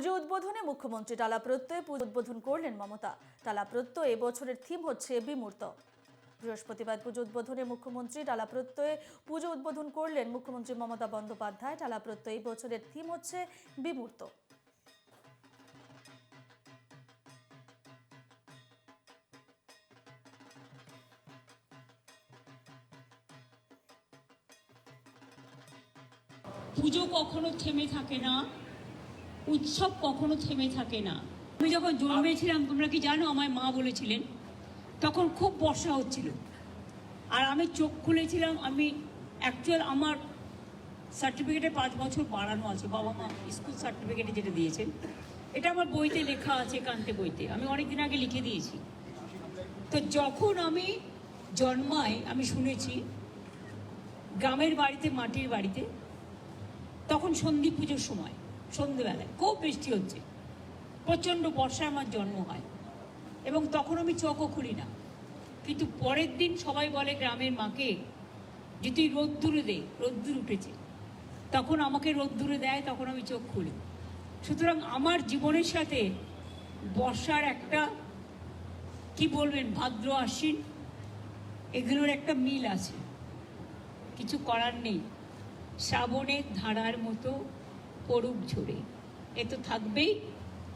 পুজো উদ্বোধনে মুখ্যমন্ত্রী টালা প্রত্যয়ে পুজো উদ্বোধন করলেন মমতা। টালা প্রত্যয় এবছরের থিম হচ্ছে বিমূর্ত। বৃহস্পতিবার পুজো উদ্বোধনে মুখ্যমন্ত্রী টালা প্রত্যয়ে পুজো উদ্বোধন করলেন মুখ্যমন্ত্রী মমতা বন্দ্যোপাধ্যায়। টালা প্রত্যয় এই বছরের থিম হচ্ছে বিমূর্ত। পুজো কখনো থেমে থাকে না, উৎসব কখনো থেমে থাকে না। আমি যখন জন্মেছিলাম, তোমরা কি জানো, আমার মা বলেছিলেন তখন খুব বর্ষা হচ্ছিল, আর আমি চোখ খুলেছিলাম। আমি অ্যাকচুয়াল আমার সার্টিফিকেটে 5 বছর বাড়ানো আছে, বাবা মা স্কুল সার্টিফিকেটে যেটা দিয়েছেন, এটা আমার বইতে লেখা আছে, কান্তে বইতে আমি অনেকদিন আগে লিখে দিয়েছি। তো যখন আমি জন্মাই, আমি শুনেছি গ্রামের বাড়িতে, মাটির বাড়িতে, তখন সন্ধি পুজোর সময় সন্ধেবেলায় খুব বৃষ্টি হচ্ছে, প্রচণ্ড বর্ষায় আমার জন্ম হয়, এবং তখন আমি চোখও খুলি না। কিন্তু পরের দিন সবাই বলে গ্রামের মাকে যে তুই রোদ্দুরে দে, রোদ্দুর উঠেছে, তখন আমাকে রোদ্দুরে দেয়, তখন আমি চোখ খুলি। সুতরাং আমার জীবনের সাথে বর্ষার একটা, কি বলবেন, ভাদ্র আশ্বিন, এগুলোর একটা মিল আছে, কিছু করার নেই। শ্রাবণের ধারার মতো পড়ুক ঝরে, এ তো থাকবেই,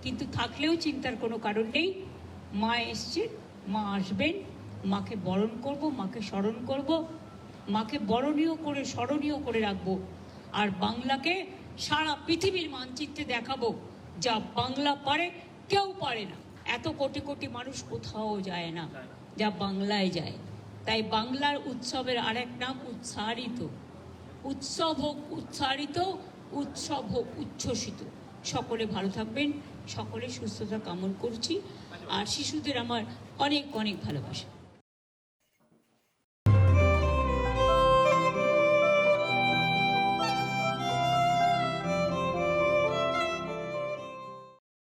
কিন্তু থাকলেও চিন্তার কোনো কারণ নেই। মা এসছেন, মা আসবেন, মাকে বরণ করব, মাকে স্মরণ করব, মাকে বরণীয় করে স্মরণীয় করে রাখবো, আর বাংলাকে সারা পৃথিবীর মানচিত্রে দেখাবো, যা বাংলা পারে কেউ পারে না। এত কোটি কোটি মানুষ কোথাও যায় না, যা বাংলায় যায়। তাই বাংলার উৎসবের আরেক নাম উৎসারিত। উৎসব হোক উৎসারিত, উৎসব হোক উচ্ছ্বসিত। সকলে ভালো থাকবেন, সকলে সুস্থতা কামনা করছি, আর শিশুদের আমার অনেক অনেক ভালোবাসা।